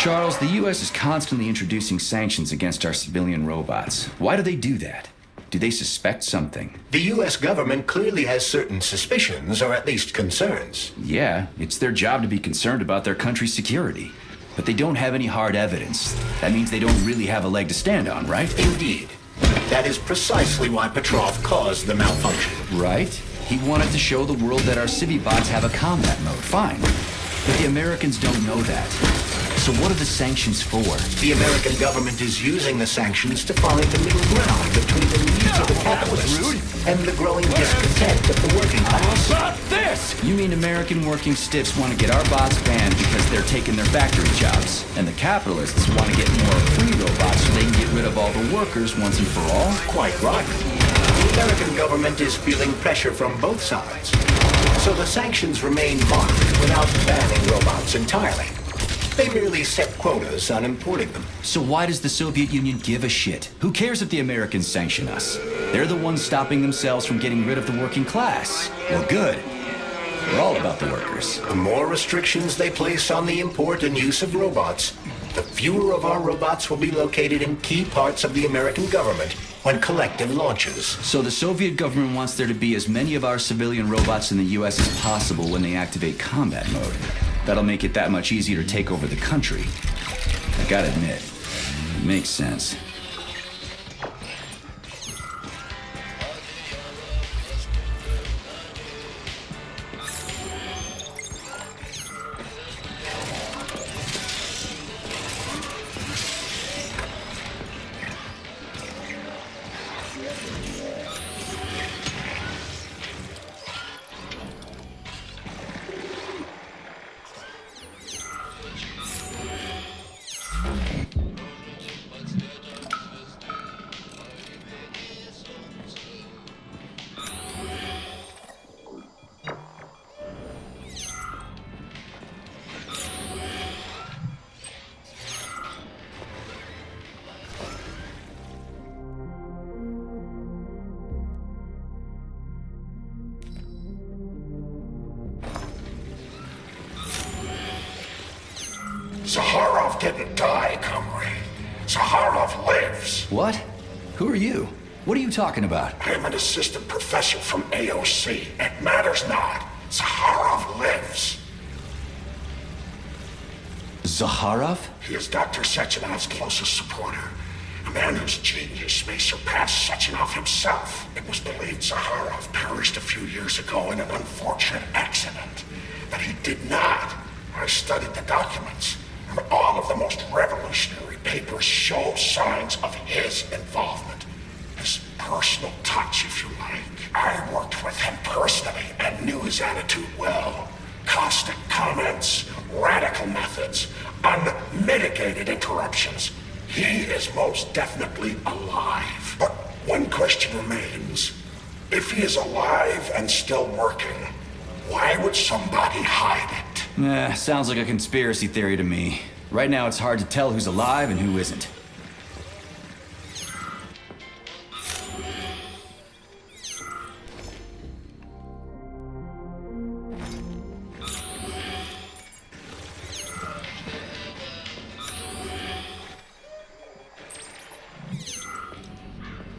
Charles, the U.S. is constantly introducing sanctions against our civilian robots. Why do they do that? Do they suspect something? The U.S. government clearly has certain suspicions, or at least concerns. Yeah, it's their job to be concerned about their country's security. But they don't have any hard evidence. That means they don't really have a leg to stand on, right? Indeed. That is precisely why Petrov caused the malfunction. Right? He wanted to show the world that our civi-bots have a combat mode. Fine. But the Americans don't know that. So what are the sanctions for? The American government is using the sanctions to find the middle ground between the needs of the capitalists and the growing discontent of the working class. About this! You mean American working stiffs want to get our bots banned because they're taking their factory jobs, and the capitalists want to get more free robots so they can get rid of all the workers once and for all? Quite right. The American government is feeling pressure from both sides. So the sanctions remain marked without banning robots entirely. They merely set quotas on importing them. So why does the Soviet Union give a shit? Who cares if the Americans sanction us? They're the ones stopping themselves from getting rid of the working class. Well, good. We're all about the workers. The more restrictions they place on the import and use of robots, the fewer of our robots will be located in key parts of the American government when collective launches. So the Soviet government wants there to be as many of our civilian robots in the US as possible when they activate combat mode. That'll make it that much easier to take over the country. I gotta admit, it makes sense. Zaharov didn't die, comrade. Zaharov lives. What? Who are you? What are you talking about? I'm an assistant professor from AOC. It matters not. Zaharov lives. Zaharov? He is Dr. Sechenov's closest supporter. A man whose genius may surpass Sechenov himself. It was believed Zaharov perished a few years ago in an unfortunate accident. But he did not. I studied the documents, and all of the most revolutionary papers show signs of his involvement. His personal touch, if you like. I worked with him personally and knew his attitude well. Caustic comments, radical methods, unmitigated interruptions. He is most definitely alive. But one question remains. If he is alive and still working, why would somebody hide it? Sounds like a conspiracy theory to me. Right now it's hard to tell who's alive and who isn't.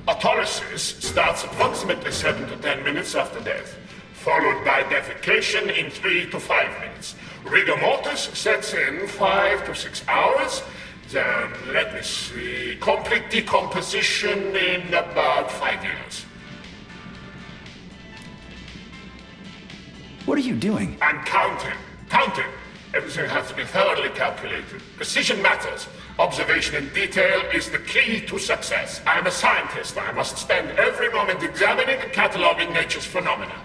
Autolysis starts approximately 7 to 10 minutes after death, followed by defecation in 3 to 5 minutes. Rigor mortis sets in 5 to 6 hours. Then, let me see, complete decomposition in about 5 years. What are you doing? I'm counting. Counting. Everything has to be thoroughly calculated. Precision matters. Observation in detail is the key to success. I'm a scientist. I must spend every moment examining and cataloging nature's phenomena.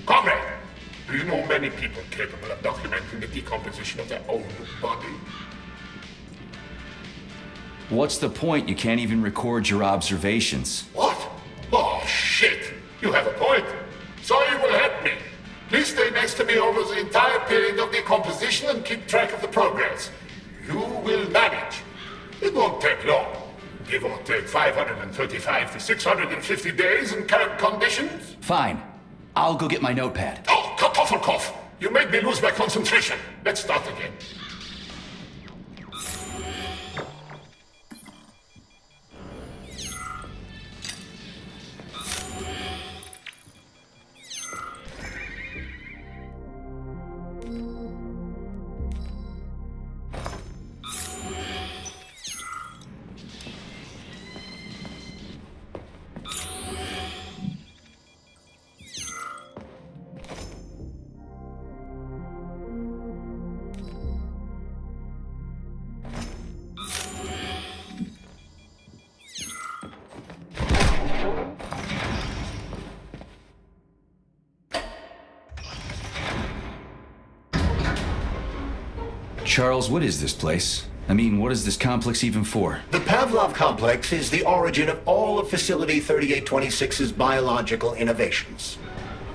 Comrade, do you know many people capable of documenting the decomposition of their own body? What's the point? You can't even record your observations. What? Oh, shit. You have a point. So you will help me. Please stay next to me over the entire period of decomposition and keep track of the progress. You will manage. It won't take long. Give or take 535 to 650 days in current conditions. Fine. I'll go get my notepad. Oh, Kartoffelkopf! You made me lose my concentration. Let's start again. Charles, what is this place? I mean, what is this complex even for? The Pavlov complex is the origin of all of Facility 3826's biological innovations.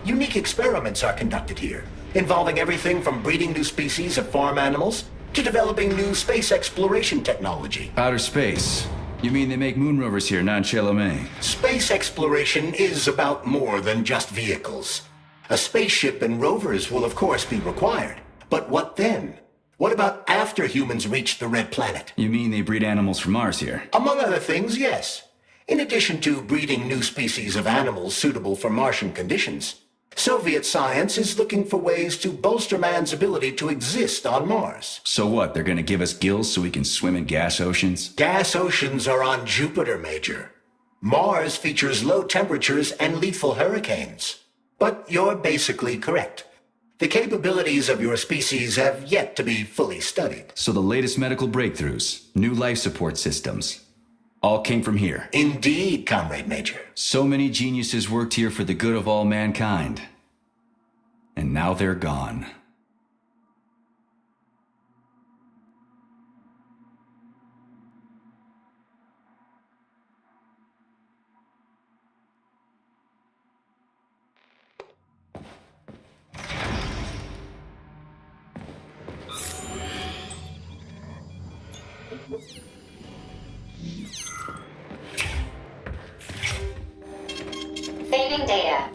Unique experiments are conducted here, involving everything from breeding new species of farm animals to developing new space exploration technology. Outer space. You mean they make moon rovers here, not Chalamet? Space exploration is about more than just vehicles. A spaceship and rovers will of course be required. But what then? What about after humans reach the Red Planet? You mean they breed animals from Mars here? Among other things, yes. In addition to breeding new species of animals suitable for Martian conditions, Soviet science is looking for ways to bolster man's ability to exist on Mars. So what, they're gonna give us gills so we can swim in gas oceans? Gas oceans are on Jupiter, Major. Mars features low temperatures and lethal hurricanes. But you're basically correct. The capabilities of your species have yet to be fully studied. So the latest medical breakthroughs, new life support systems, all came from here. Indeed, Comrade Major. So many geniuses worked here for the good of all mankind. And now they're gone. Saving data.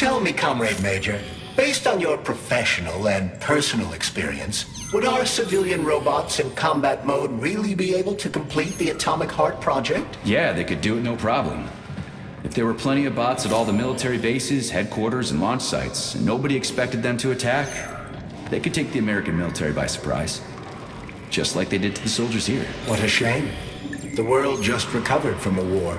Tell me, Comrade Major, based on your professional and personal experience, would our civilian robots in combat mode really be able to complete the Atomic Heart project? Yeah, they could do it no problem. If there were plenty of bots at all the military bases, headquarters, and launch sites, and nobody expected them to attack, they could take the American military by surprise. Just like they did to the soldiers here. What a shame. The world just recovered from a war,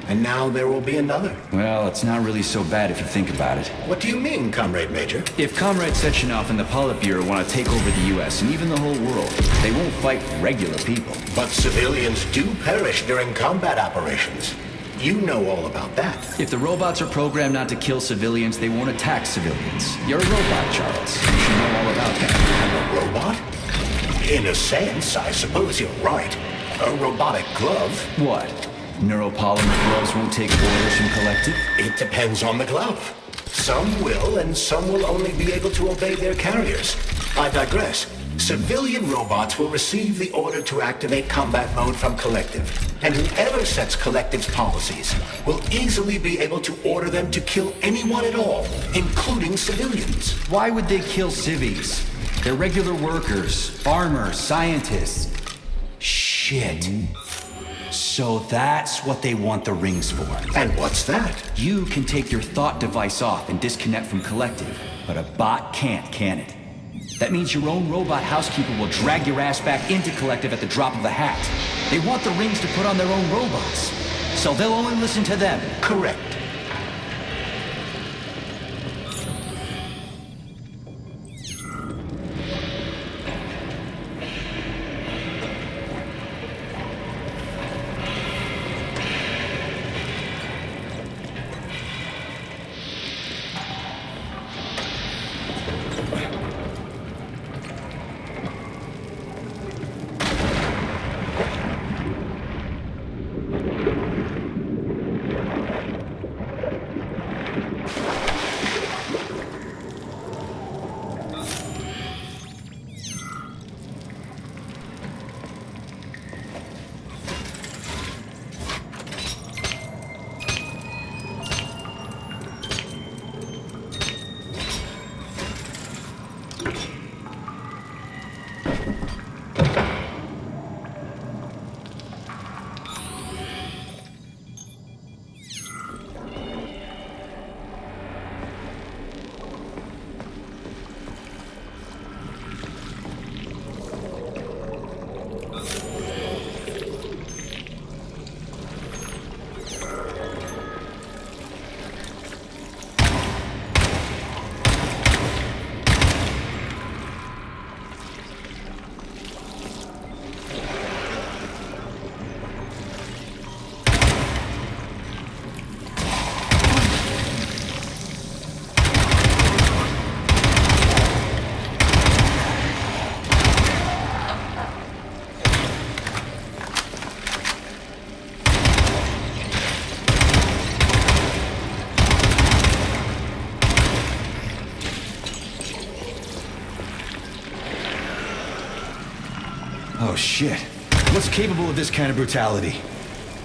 and now there will be another. Well, it's not really so bad if you think about it. What do you mean, Comrade Major? If Comrade Sechenov and the Politburo want to take over the US and even the whole world, they won't fight regular people. But civilians do perish during combat operations. You know all about that. If the robots are programmed not to kill civilians, they won't attack civilians. You're a robot, Charles. You should know all about that. I'm a robot? In a sense, I suppose you're right. A robotic glove. What? Neuropolymer gloves won't take orders from Collective? It depends on the glove. Some will, and some will only be able to obey their carriers. I digress. Civilian robots will receive the order to activate combat mode from Collective, and whoever sets Collective's policies will easily be able to order them to kill anyone at all, including civilians. Why would they kill civvies? They're regular workers, farmers, scientists. Shit. So that's what they want the rings for. And what's that? You can take your thought device off and disconnect from Collective, but a bot can't, can it? That means your own robot housekeeper will drag your ass back into Collective at the drop of a hat. They want the rings to put on their own robots, so they'll only listen to them. Correct. Oh shit. What's capable of this kind of brutality?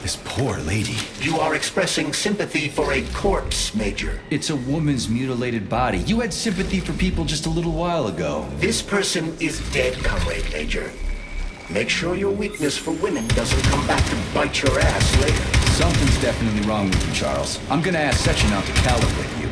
This poor lady. You are expressing sympathy for a corpse, Major. It's a woman's mutilated body. You had sympathy for people just a little while ago. This person is dead, Comrade Major. Make sure your weakness for women doesn't come back to bite your ass later. Something's definitely wrong with you, Charles. I'm gonna ask Sechenov to calibrate you.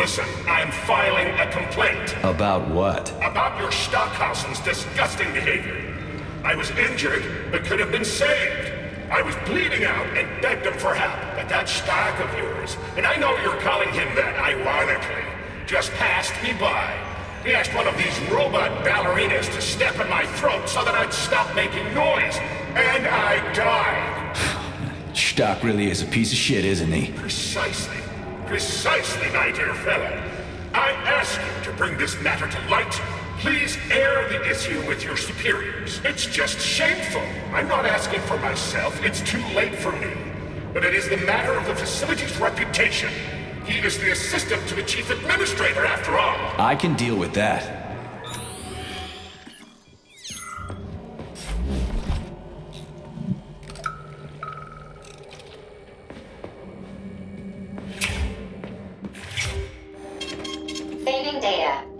Listen, I'm filing a complaint About what? about your Stockhausen's disgusting behavior. I was injured, but could have been saved. I was bleeding out and begged him for help, but that Stock of yours, and I know you're calling him that ironically, just passed me by. He asked one of these robot ballerinas to step in my throat so that I'd stop making noise, and I died. Stock really is a piece of shit, isn't he? Precisely, my dear fellow. I ask you to bring this matter to light. Please air the issue with your superiors. It's just shameful. I'm not asking for myself. It's too late for me. But it is the matter of the facility's reputation. He is the assistant to the chief administrator, after all. I can deal with that. Saving data.